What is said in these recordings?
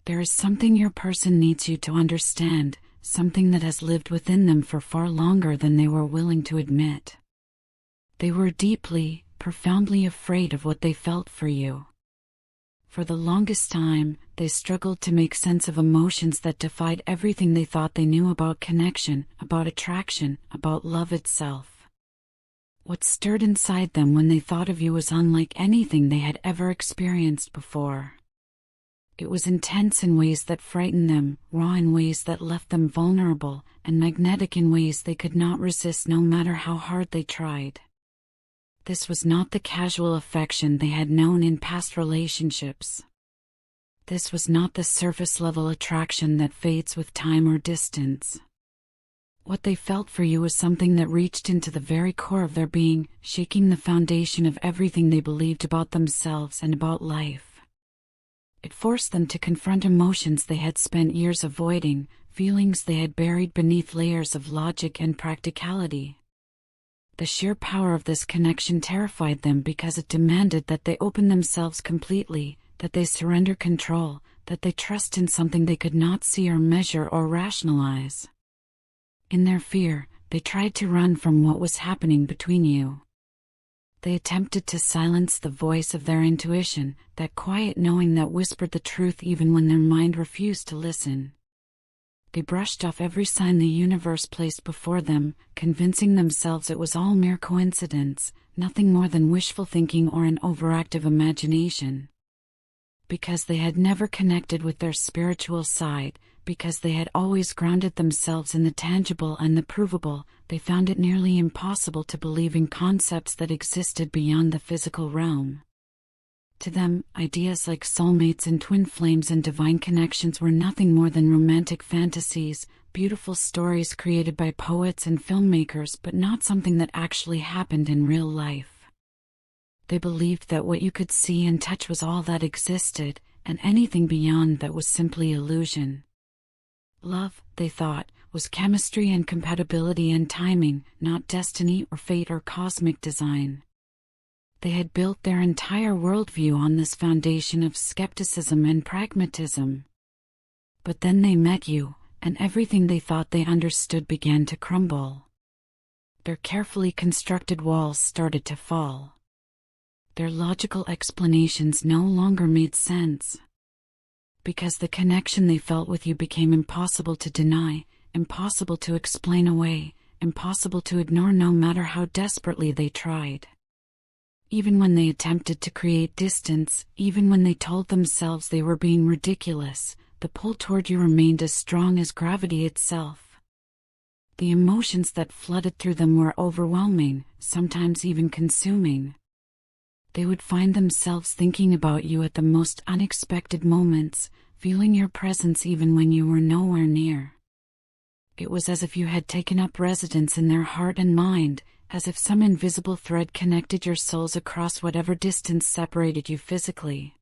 There is something your person needs you to understand, something that has lived within them for far longer than they were willing to admit. They were deeply, profoundly afraid of what they felt for you. For the longest time, they struggled to make sense of emotions that defied everything they thought they knew about connection, about attraction, about love itself. What stirred inside them when they thought of you was unlike anything they had ever experienced before. It was intense in ways that frightened them, raw in ways that left them vulnerable, and magnetic in ways they could not resist no matter how hard they tried. This was not the casual affection they had known in past relationships. This was not the surface-level attraction that fades with time or distance. What they felt for you was something that reached into the very core of their being, shaking the foundation of everything they believed about themselves and about life. It forced them to confront emotions they had spent years avoiding, feelings they had buried beneath layers of logic and practicality. The sheer power of this connection terrified them because it demanded that they open themselves completely, that they surrender control, that they trust in something they could not see or measure or rationalize. In their fear, they tried to run from what was happening between you. They attempted to silence the voice of their intuition, that quiet knowing that whispered the truth even when their mind refused to listen. They brushed off every sign the universe placed before them, convincing themselves it was all mere coincidence, nothing more than wishful thinking or an overactive imagination. Because they had never connected with their spiritual side, because they had always grounded themselves in the tangible and the provable, they found it nearly impossible to believe in concepts that existed beyond the physical realm. To them, ideas like soulmates and twin flames and divine connections were nothing more than romantic fantasies, beautiful stories created by poets and filmmakers, but not something that actually happened in real life. They believed that what you could see and touch was all that existed, and anything beyond that was simply illusion. Love, they thought, was chemistry and compatibility and timing, not destiny or fate or cosmic design. They had built their entire worldview on this foundation of skepticism and pragmatism. But then they met you, and everything they thought they understood began to crumble. Their carefully constructed walls started to fall. Their logical explanations no longer made sense. Because the connection they felt with you became impossible to deny, impossible to explain away, impossible to ignore no matter how desperately they tried. Even when they attempted to create distance, even when they told themselves they were being ridiculous, the pull toward you remained as strong as gravity itself. The emotions that flooded through them were overwhelming, sometimes even consuming. They would find themselves thinking about you at the most unexpected moments, feeling your presence even when you were nowhere near. It was as if you had taken up residence in their heart and mind, as if some invisible thread connected your souls across whatever distance separated you physically.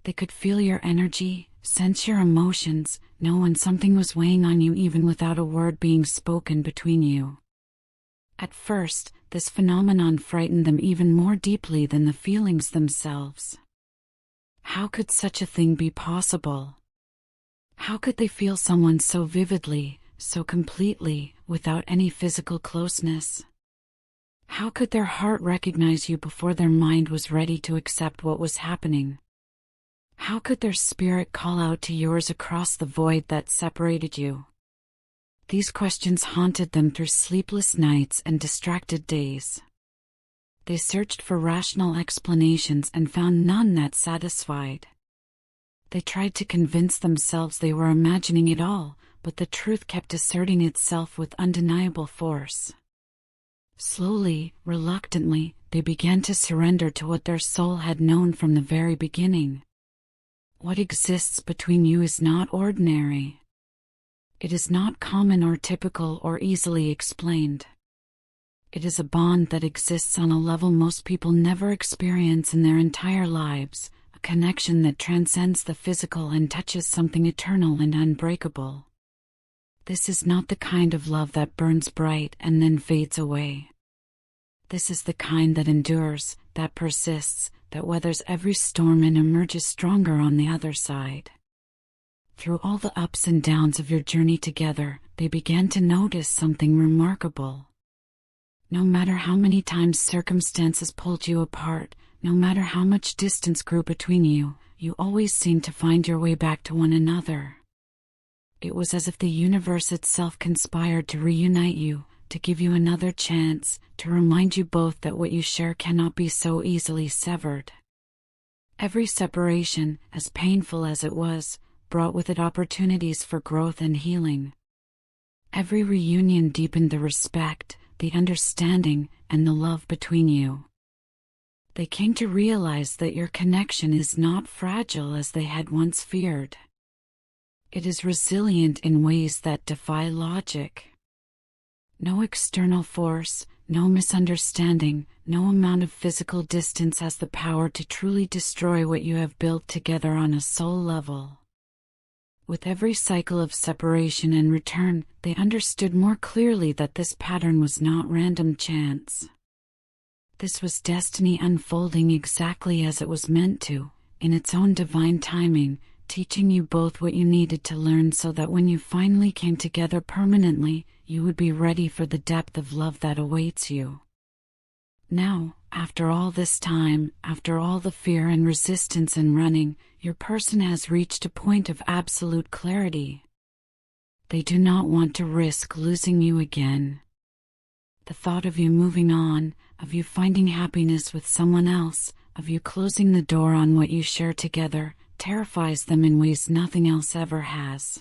They could feel your energy, sense your emotions, know when something was weighing on you even without a word being spoken between you. At first, this phenomenon frightened them even more deeply than the feelings themselves. How could such a thing be possible? How could they feel someone so vividly, so completely, without any physical closeness? How could their heart recognize you before their mind was ready to accept what was happening? How could their spirit call out to yours across the void that separated you? These questions haunted them through sleepless nights and distracted days. They searched for rational explanations and found none that satisfied. They tried to convince themselves they were imagining it all, but the truth kept asserting itself with undeniable force. Slowly, reluctantly, they began to surrender to what their soul had known from the very beginning. What exists between you is not ordinary. It is not common or typical or easily explained. It is a bond that exists on a level most people never experience in their entire lives, a connection that transcends the physical and touches something eternal and unbreakable. This is not the kind of love that burns bright and then fades away. This is the kind that endures, that persists, that weathers every storm and emerges stronger on the other side. Through all the ups and downs of your journey together, they began to notice something remarkable. No matter how many times circumstances pulled you apart, no matter how much distance grew between you, you always seemed to find your way back to one another. It was as if the universe itself conspired to reunite you, to give you another chance, to remind you both that what you share cannot be so easily severed. Every separation, as painful as it was, brought with it opportunities for growth and healing. Every reunion deepened the respect, the understanding, and the love between you. They came to realize that your connection is not fragile as they had once feared. It is resilient in ways that defy logic. No external force, no misunderstanding, no amount of physical distance has the power to truly destroy what you have built together on a soul level. With every cycle of separation and return, they understood more clearly that this pattern was not random chance. This was destiny unfolding exactly as it was meant to, in its own divine timing, teaching you both what you needed to learn so that when you finally came together permanently, you would be ready for the depth of love that awaits you. Now, after all this time, after all the fear and resistance and running, your person has reached a point of absolute clarity. They do not want to risk losing you again. The thought of you moving on, of you finding happiness with someone else, of you closing the door on what you share together, terrifies them in ways nothing else ever has.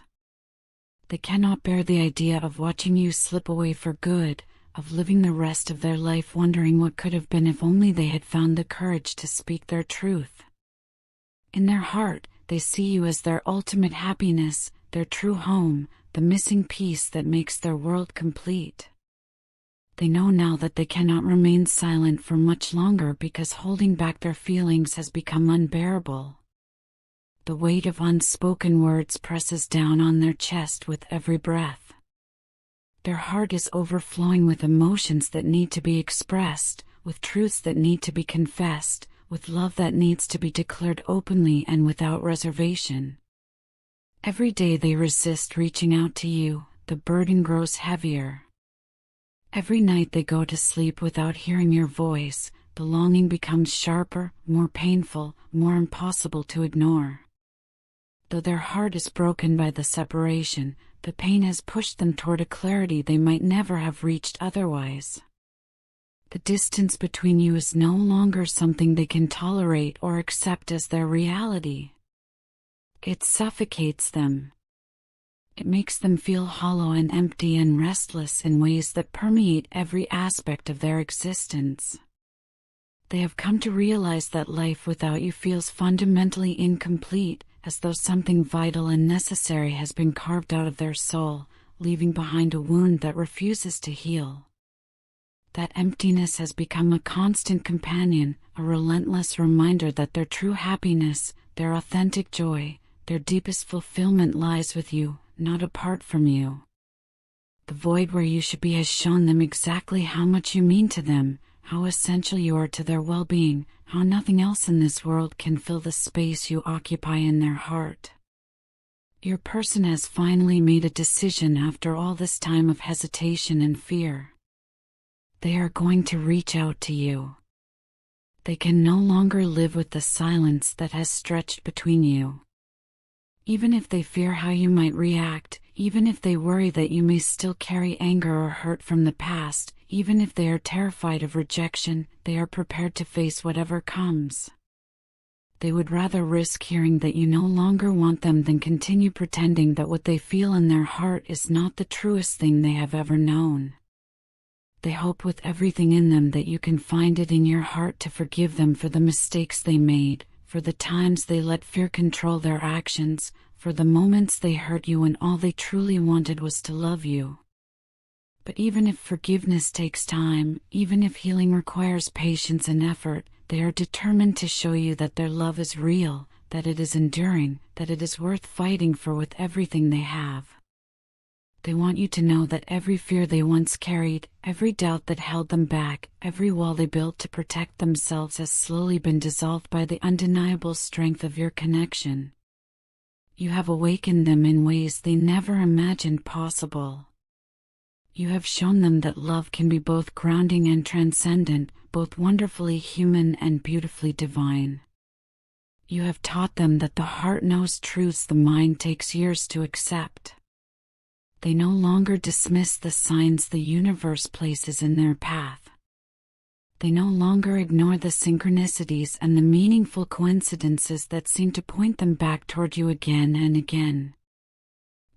They cannot bear the idea of watching you slip away for good, of living the rest of their life wondering what could have been if only they had found the courage to speak their truth. In their heart, they see you as their ultimate happiness, their true home, the missing piece that makes their world complete. They know now that they cannot remain silent for much longer because holding back their feelings has become unbearable. The weight of unspoken words presses down on their chest with every breath. Their heart is overflowing with emotions that need to be expressed, with truths that need to be confessed, with love that needs to be declared openly and without reservation. Every day they resist reaching out to you, the burden grows heavier. Every night they go to sleep without hearing your voice, the longing becomes sharper, more painful, more impossible to ignore. Though their heart is broken by the separation, the pain has pushed them toward a clarity they might never have reached otherwise. The distance between you is no longer something they can tolerate or accept as their reality. It suffocates them. It makes them feel hollow and empty and restless in ways that permeate every aspect of their existence. They have come to realize that life without you feels fundamentally incomplete, as though something vital and necessary has been carved out of their soul, leaving behind a wound that refuses to heal. That emptiness has become a constant companion, a relentless reminder that their true happiness, their authentic joy, their deepest fulfillment lies with you, not apart from you. The void where you should be has shown them exactly how much you mean to them, how essential you are to their well-being, how nothing else in this world can fill the space you occupy in their heart. Your person has finally made a decision after all this time of hesitation and fear. They are going to reach out to you. They can no longer live with the silence that has stretched between you. Even if they fear how you might react, even if they worry that you may still carry anger or hurt from the past, even if they are terrified of rejection, they are prepared to face whatever comes. They would rather risk hearing that you no longer want them than continue pretending that what they feel in their heart is not the truest thing they have ever known. They hope with everything in them that you can find it in your heart to forgive them for the mistakes they made, for the times they let fear control their actions, for the moments they hurt you when all they truly wanted was to love you. But even if forgiveness takes time, even if healing requires patience and effort, they are determined to show you that their love is real, that it is enduring, that it is worth fighting for with everything they have. They want you to know that every fear they once carried, every doubt that held them back, every wall they built to protect themselves has slowly been dissolved by the undeniable strength of your connection. You have awakened them in ways they never imagined possible. You have shown them that love can be both grounding and transcendent, both wonderfully human and beautifully divine. You have taught them that the heart knows truths the mind takes years to accept. They no longer dismiss the signs the universe places in their path. They no longer ignore the synchronicities and the meaningful coincidences that seem to point them back toward you again and again.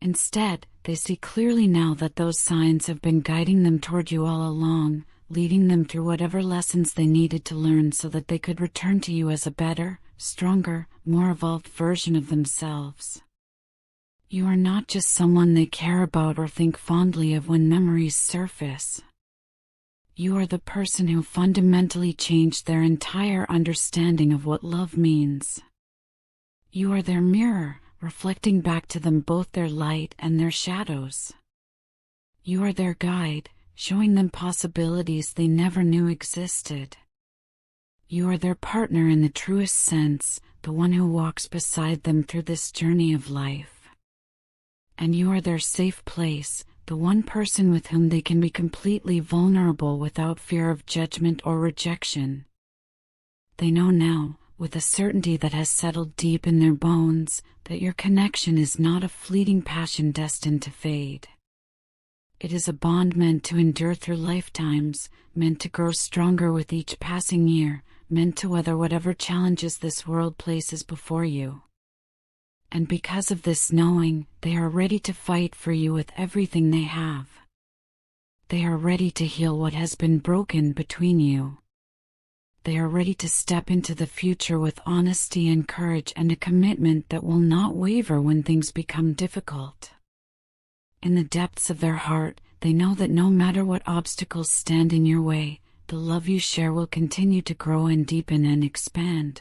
Instead, they see clearly now that those signs have been guiding them toward you all along, leading them through whatever lessons they needed to learn so that they could return to you as a better, stronger, more evolved version of themselves. You are not just someone they care about or think fondly of when memories surface. You are the person who fundamentally changed their entire understanding of what love means. You are their mirror, reflecting back to them both their light and their shadows. You are their guide, showing them possibilities they never knew existed. You are their partner in the truest sense, the one who walks beside them through this journey of life. And you are their safe place, the one person with whom they can be completely vulnerable without fear of judgment or rejection. They know now, with a certainty that has settled deep in their bones, that your connection is not a fleeting passion destined to fade. It is a bond meant to endure through lifetimes, meant to grow stronger with each passing year, meant to weather whatever challenges this world places before you. And because of this knowing, they are ready to fight for you with everything they have. They are ready to heal what has been broken between you. They are ready to step into the future with honesty and courage and a commitment that will not waver when things become difficult. In the depths of their heart, they know that no matter what obstacles stand in your way, the love you share will continue to grow and deepen and expand.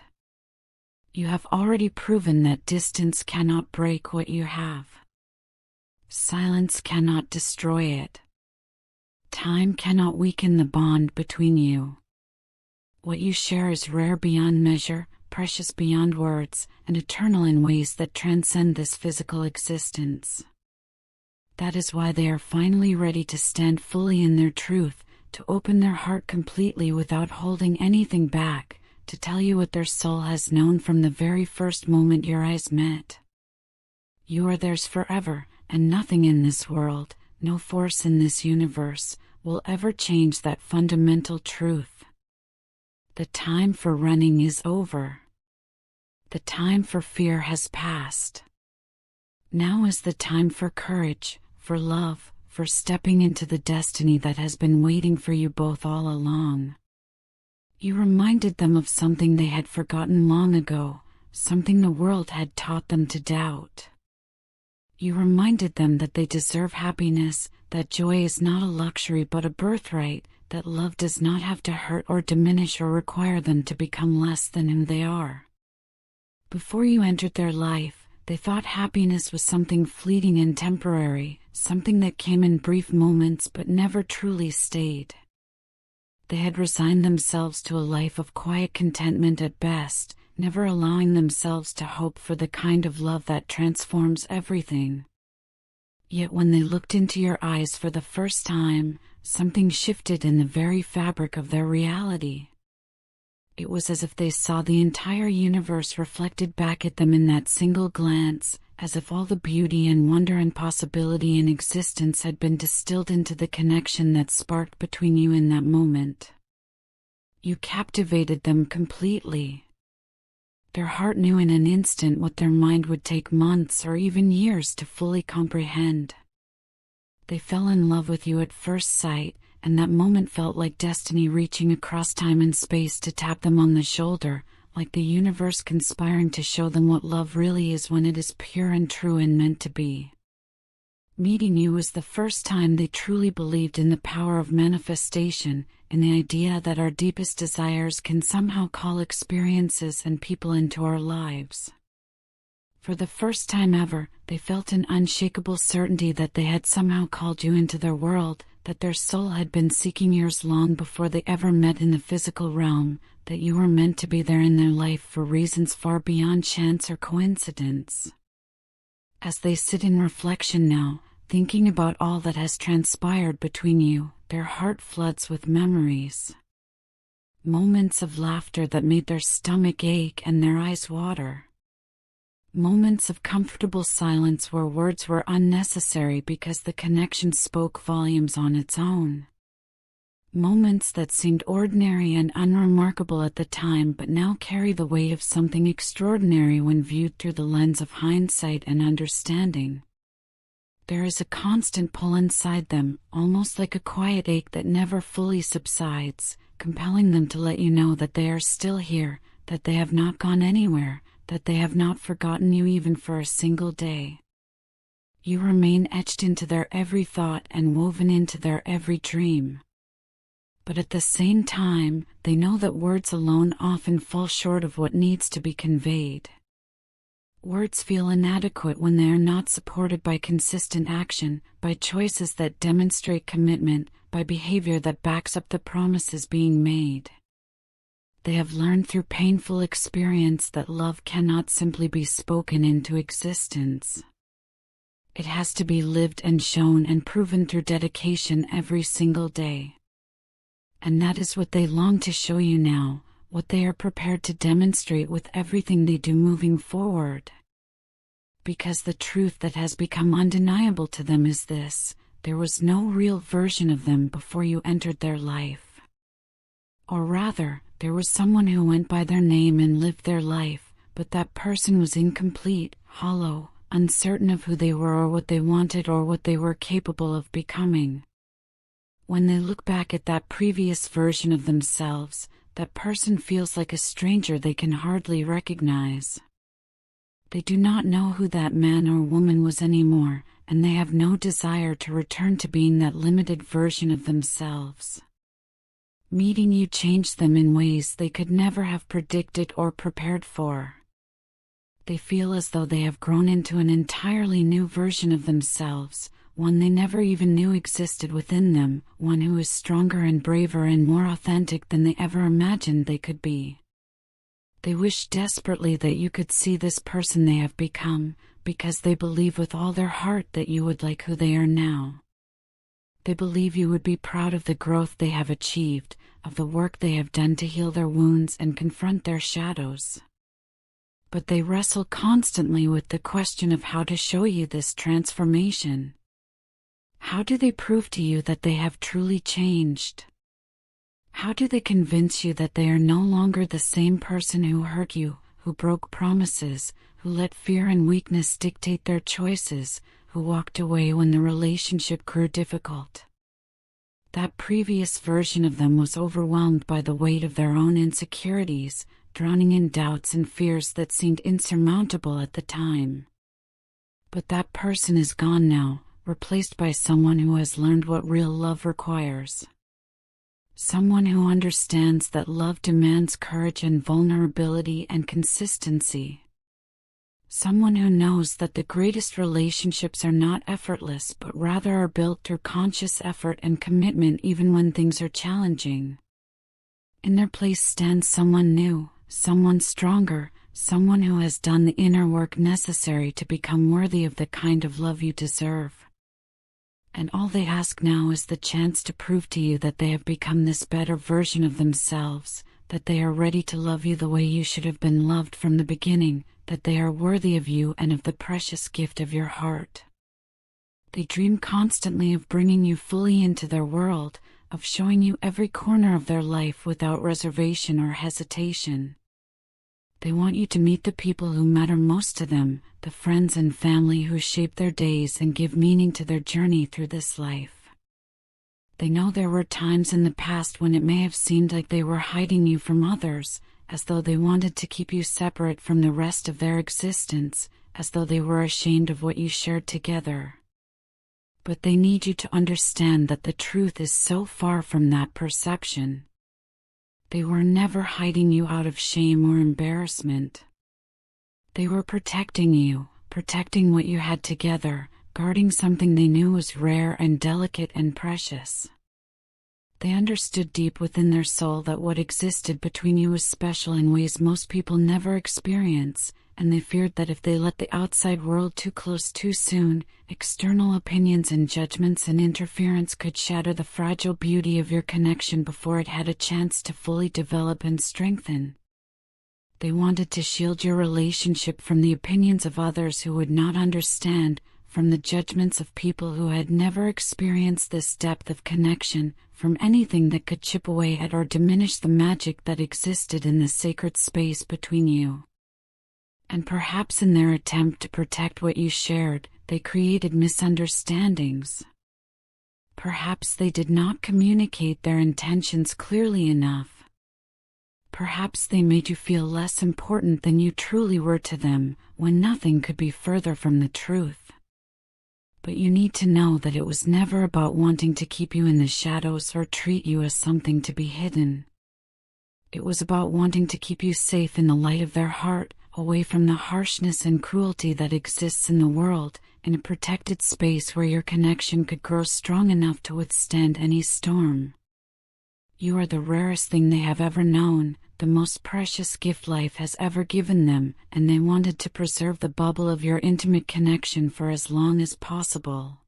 You have already proven that distance cannot break what you have. Silence cannot destroy it. Time cannot weaken the bond between you. What you share is rare beyond measure, precious beyond words, and eternal in ways that transcend this physical existence. That is why they are finally ready to stand fully in their truth, to open their heart completely without holding anything back, to tell you what their soul has known from the very first moment your eyes met. You are theirs forever, and nothing in this world, no force in this universe, will ever change that fundamental truth. The time for running is over. The time for fear has passed. Now is the time for courage, for love, for stepping into the destiny that has been waiting for you both all along. You reminded them of something they had forgotten long ago, something the world had taught them to doubt. You reminded them that they deserve happiness, that joy is not a luxury but a birthright, that love does not have to hurt or diminish or require them to become less than who they are. Before you entered their life, they thought happiness was something fleeting and temporary, something that came in brief moments but never truly stayed. They had resigned themselves to a life of quiet contentment at best, never allowing themselves to hope for the kind of love that transforms everything. Yet when they looked into your eyes for the first time, something shifted in the very fabric of their reality. It was as if they saw the entire universe reflected back at them in that single glance, as if all the beauty and wonder and possibility in existence had been distilled into the connection that sparked between you in that moment. You captivated them completely. Their heart knew in an instant what their mind would take months or even years to fully comprehend. They fell in love with you at first sight, and that moment felt like destiny reaching across time and space to tap them on the shoulder, like the universe conspiring to show them what love really is when it is pure and true and meant to be. Meeting you was the first time they truly believed in the power of manifestation, in the idea that our deepest desires can somehow call experiences and people into our lives. For the first time ever, they felt an unshakable certainty that they had somehow called you into their world, that their soul had been seeking yours long before they ever met in the physical realm, that you were meant to be there in their life for reasons far beyond chance or coincidence. As they sit in reflection now, thinking about all that has transpired between you, their heart floods with memories. Moments of laughter that made their stomach ache and their eyes water. Moments of comfortable silence where words were unnecessary because the connection spoke volumes on its own. Moments that seemed ordinary and unremarkable at the time but now carry the weight of something extraordinary when viewed through the lens of hindsight and understanding. There is a constant pull inside them, almost like a quiet ache that never fully subsides, compelling them to let you know that they are still here, that they have not gone anywhere, that they have not forgotten you even for a single day. You remain etched into their every thought and woven into their every dream. But at the same time, they know that words alone often fall short of what needs to be conveyed. Words feel inadequate when they are not supported by consistent action, by choices that demonstrate commitment, by behavior that backs up the promises being made. They have learned through painful experience that love cannot simply be spoken into existence. It has to be lived and shown and proven through dedication every single day. And that is what they long to show you now, what they are prepared to demonstrate with everything they do moving forward. Because the truth that has become undeniable to them is this: there was no real version of them before you entered their life. Or rather, there was someone who went by their name and lived their life, but that person was incomplete, hollow, uncertain of who they were or what they wanted or what they were capable of becoming. When they look back at that previous version of themselves, that person feels like a stranger they can hardly recognize. They do not know who that man or woman was anymore, and they have no desire to return to being that limited version of themselves. Meeting you changed them in ways they could never have predicted or prepared for. They feel as though they have grown into an entirely new version of themselves, one they never even knew existed within them, one who is stronger and braver and more authentic than they ever imagined they could be. They wish desperately that you could see this person they have become, because they believe with all their heart that you would like who they are now. They believe you would be proud of the growth they have achieved, of the work they have done to heal their wounds and confront their shadows. But they wrestle constantly with the question of how to show you this transformation. How do they prove to you that they have truly changed? How do they convince you that they are no longer the same person who hurt you, who broke promises, who let fear and weakness dictate their choices, who walked away when the relationship grew difficult? That previous version of them was overwhelmed by the weight of their own insecurities, drowning in doubts and fears that seemed insurmountable at the time. But that person is gone now, replaced by someone who has learned what real love requires. Someone who understands that love demands courage and vulnerability and consistency. Someone who knows that the greatest relationships are not effortless but rather are built through conscious effort and commitment even when things are challenging. In their place stands someone new, someone stronger, someone who has done the inner work necessary to become worthy of the kind of love you deserve. And all they ask now is the chance to prove to you that they have become this better version of themselves, that they are ready to love you the way you should have been loved from the beginning, that they are worthy of you and of the precious gift of your heart. They dream constantly of bringing you fully into their world, of showing you every corner of their life without reservation or hesitation. They want you to meet the people who matter most to them, the friends and family who shape their days and give meaning to their journey through this life. They know there were times in the past when it may have seemed like they were hiding you from others, as though they wanted to keep you separate from the rest of their existence, as though they were ashamed of what you shared together. But they need you to understand that the truth is so far from that perception. They were never hiding you out of shame or embarrassment. They were protecting you, protecting what you had together, guarding something they knew was rare and delicate and precious. They understood deep within their soul that what existed between you was special in ways most people never experience, and they feared that if they let the outside world too close too soon, external opinions and judgments and interference could shatter the fragile beauty of your connection before it had a chance to fully develop and strengthen. They wanted to shield your relationship from the opinions of others who would not understand, from the judgments of people who had never experienced this depth of connection, from anything that could chip away at or diminish the magic that existed in the sacred space between you. And perhaps in their attempt to protect what you shared, they created misunderstandings. Perhaps they did not communicate their intentions clearly enough. Perhaps they made you feel less important than you truly were to them, when nothing could be further from the truth. But you need to know that it was never about wanting to keep you in the shadows or treat you as something to be hidden. It was about wanting to keep you safe in the light of their heart, away from the harshness and cruelty that exists in the world, in a protected space where your connection could grow strong enough to withstand any storm. You are the rarest thing they have ever known, the most precious gift life has ever given them, and they wanted to preserve the bubble of your intimate connection for as long as possible.